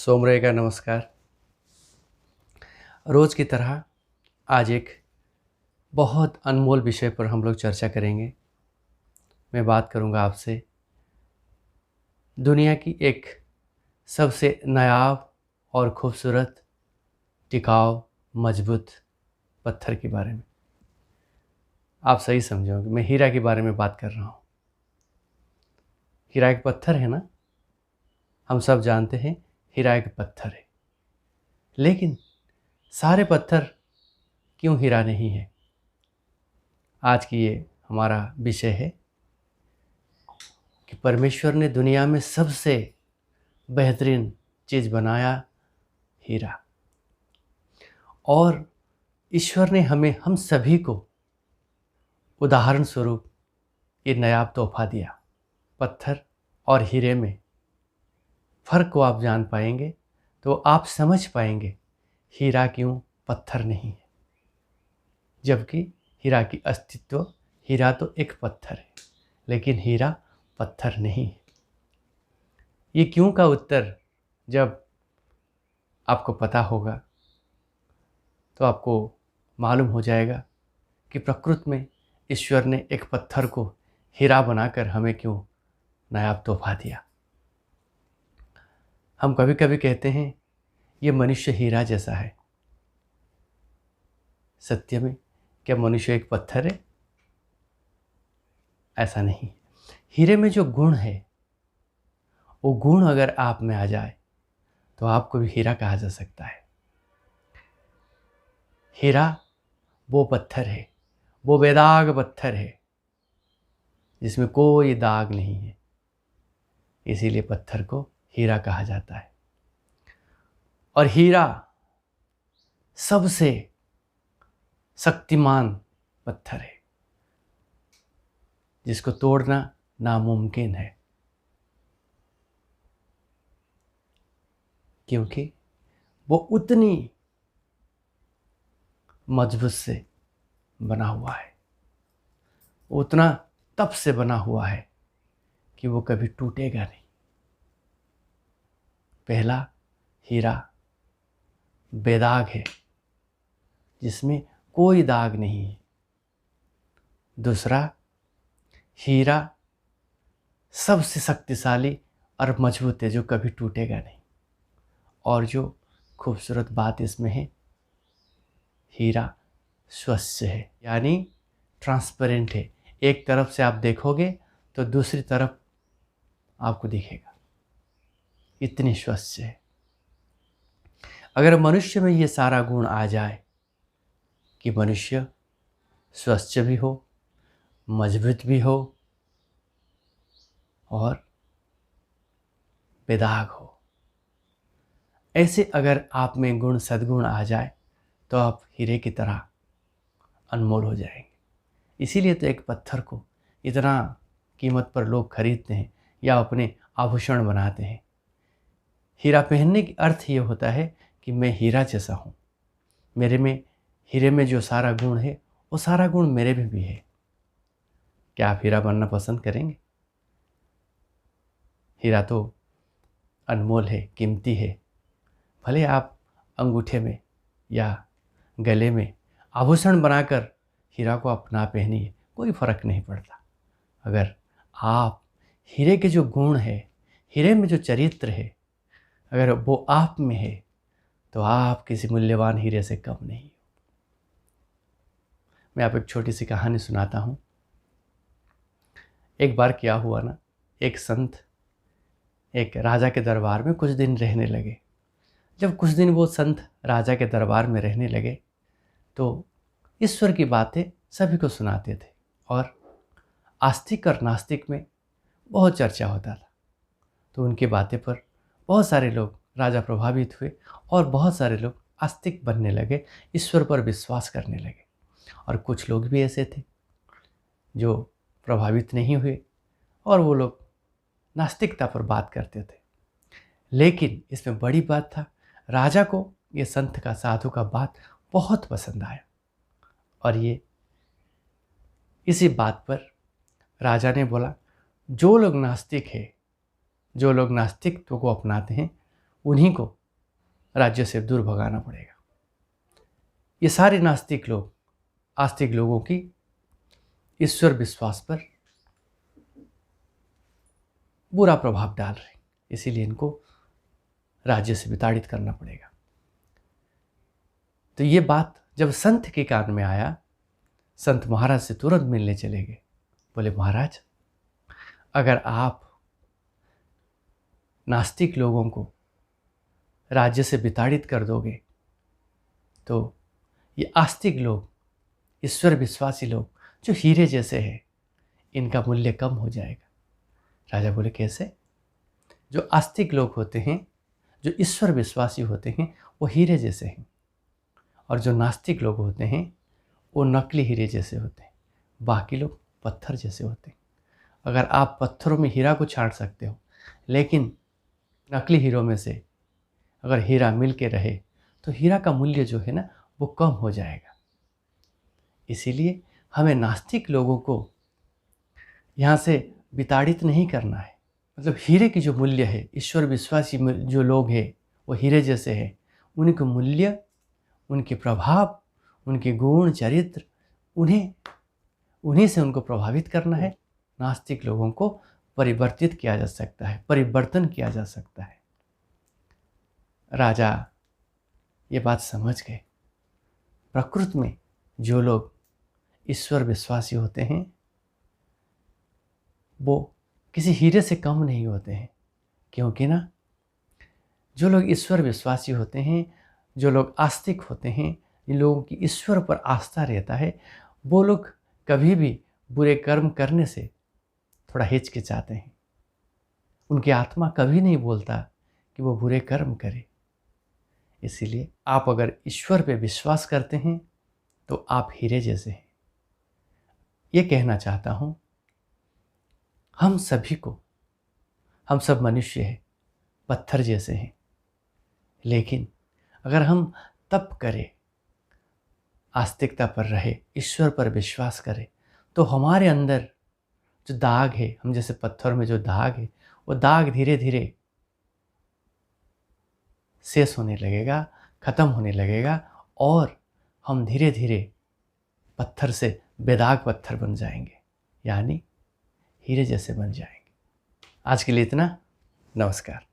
Somare का नमस्कार। रोज़ की तरह आज एक बहुत अनमोल विषय पर हम लोग चर्चा करेंगे। मैं बात करूंगा आपसे दुनिया की एक सबसे नायाब और खूबसूरत, टिकाऊ, मजबूत पत्थर के बारे में। आप सही समझोगे, मैं हीरा के बारे में बात कर रहा हूँ। हीरा एक पत्थर है ना, हम सब जानते हैं हीरा एक पत्थर है। लेकिन सारे पत्थर क्यों हीरा नहीं है? आज की ये हमारा विषय है कि परमेश्वर ने दुनिया में सबसे बेहतरीन चीज़ बनाया हीरा, और ईश्वर ने हम सभी को उदाहरण स्वरूप ये नायाब तोहफा दिया। पत्थर और हीरे में फ़र्क को आप जान पाएंगे तो आप समझ पाएंगे हीरा क्यों पत्थर नहीं है, जबकि हीरा की अस्तित्व, हीरा तो एक पत्थर है लेकिन हीरा पत्थर नहीं है। ये क्यों का उत्तर जब आपको पता होगा तो आपको मालूम हो जाएगा कि प्रकृति में ईश्वर ने एक पत्थर को हीरा बनाकर हमें क्यों नायाब तोहफा दिया। हम कभी कभी कहते हैं ये मनुष्य हीरा जैसा है। सत्य में क्या मनुष्य एक पत्थर है? ऐसा नहीं। हीरे में जो गुण है, वो गुण अगर आप में आ जाए तो आपको भी हीरा कहा जा सकता है। हीरा वो पत्थर है, वो बेदाग पत्थर है जिसमें कोई दाग नहीं है, इसीलिए पत्थर को हीरा कहा जाता है। और हीरा सबसे शक्तिमान पत्थर है जिसको तोड़ना नामुमकिन है, क्योंकि वो उतनी मजबूत से बना हुआ है, उतना तप से बना हुआ है कि वो कभी टूटेगा नहीं। पहला, हीरा बेदाग है जिसमें कोई दाग नहीं है। दूसरा, हीरा सबसे शक्तिशाली और मजबूत है जो कभी टूटेगा नहीं। और जो खूबसूरत बात इसमें है, हीरा स्वच्छ है, यानी ट्रांसपेरेंट है। एक तरफ से आप देखोगे तो दूसरी तरफ आपको दिखेगा, इतनी स्वच्छ है। अगर मनुष्य में ये सारा गुण आ जाए कि मनुष्य स्वच्छ भी हो, मजबूत भी हो और बेदाग हो, ऐसे अगर आप में गुण सद्गुण आ जाए तो आप हीरे की तरह अनमोल हो जाएंगे। इसीलिए तो एक पत्थर को इतना कीमत पर लोग खरीदते हैं या अपने आभूषण बनाते हैं। हीरा पहनने की अर्थ ये होता है कि मैं हीरा जैसा हूँ, मेरे में हीरे में जो सारा गुण है वो सारा गुण मेरे में भी है। क्या आप हीरा बनना पसंद करेंगे? हीरा तो अनमोल है, कीमती है। भले आप अंगूठे में या गले में आभूषण बनाकर हीरा को अपना पहनिए, कोई फर्क नहीं पड़ता। अगर आप हीरे के जो गुण है, हीरे में जो चरित्र है, अगर वो आप में है तो आप किसी मूल्यवान हीरे से कम नहीं हो। मैं आपको एक छोटी सी कहानी सुनाता हूँ। एक बार क्या हुआ ना, एक संत एक राजा के दरबार में कुछ दिन रहने लगे। जब कुछ दिन वो संत राजा के दरबार में रहने लगे तो ईश्वर की बातें सभी को सुनाते थे, और आस्तिक और नास्तिक में बहुत चर्चा होता था। तो उनकी बातें पर बहुत सारे लोग, राजा प्रभावित हुए और बहुत सारे लोग आस्तिक बनने लगे, ईश्वर पर विश्वास करने लगे। और कुछ लोग भी ऐसे थे जो प्रभावित नहीं हुए और वो लोग नास्तिकता पर बात करते थे। लेकिन इसमें बड़ी बात था, राजा को ये संत का, साधु का बात बहुत पसंद आया। और ये इसी बात पर राजा ने बोला, जो लोग नास्तिक है, जो लोग नास्तिकत्व को अपनाते हैं, उन्हीं को राज्य से दूर भगाना पड़ेगा। ये सारे नास्तिक लोग आस्तिक लोगों की ईश्वर विश्वास पर बुरा प्रभाव डाल रहे हैं, इसीलिए इनको राज्य से विताड़ित करना पड़ेगा। तो ये बात जब संत के कान में आया, संत महाराज से तुरंत मिलने चले गए। बोले, महाराज, अगर आप नास्तिक लोगों को राज्य से विताड़ित कर दोगे तो ये आस्तिक लोग, ईश्वर विश्वासी लोग जो हीरे जैसे हैं, इनका मूल्य कम हो जाएगा। राजा बोले, कैसे? जो आस्तिक लोग होते हैं, जो ईश्वर विश्वासी होते हैं, वो हीरे जैसे हैं, और जो नास्तिक लोग होते हैं वो नकली हीरे जैसे होते हैं। बाकी लोग पत्थर जैसे होते हैं। अगर आप पत्थरों में हीरा को छांट सकते हो, लेकिन नकली हीरों में से अगर हीरा मिल के रहे तो हीरा का मूल्य जो है ना, वो कम हो जाएगा। इसीलिए हमें नास्तिक लोगों को यहाँ से विताड़ित नहीं करना है। मतलब हीरे की जो मूल्य है, ईश्वर विश्वासी जो लोग हैं वो हीरे जैसे हैं, उनके मूल्य, उनके प्रभाव, उनके गुण चरित्र, उन्हीं से उनको प्रभावित करना है। नास्तिक लोगों को परिवर्तित किया जा सकता है, परिवर्तन किया जा सकता है। राजा ये बात समझ गए। प्रकृति में जो लोग ईश्वर विश्वासी होते हैं वो किसी हीरे से कम नहीं होते हैं, क्योंकि ना जो लोग ईश्वर विश्वासी होते हैं, जो लोग आस्तिक होते हैं, जिन लोगों की ईश्वर पर आस्था रहता है, वो लोग कभी भी बुरे कर्म करने से थोड़ा हिचकिचाते हैं। उनकी आत्मा कभी नहीं बोलता कि वो बुरे कर्म करे। इसीलिए आप अगर ईश्वर पे विश्वास करते हैं तो आप हीरे जैसे हैं। ये कहना चाहता हूँ, हम सभी को, हम सब मनुष्य हैं, पत्थर जैसे हैं, लेकिन अगर हम तप करें, आस्तिकता पर रहे, ईश्वर पर विश्वास करें, तो हमारे अंदर जो दाग है, हम जैसे पत्थर में जो दाग है, वो दाग धीरे धीरे शेष होने लगेगा, ख़त्म होने लगेगा, और हम धीरे धीरे पत्थर से बेदाग पत्थर बन जाएंगे, यानी हीरे जैसे बन जाएंगे। आज के लिए इतना। नमस्कार।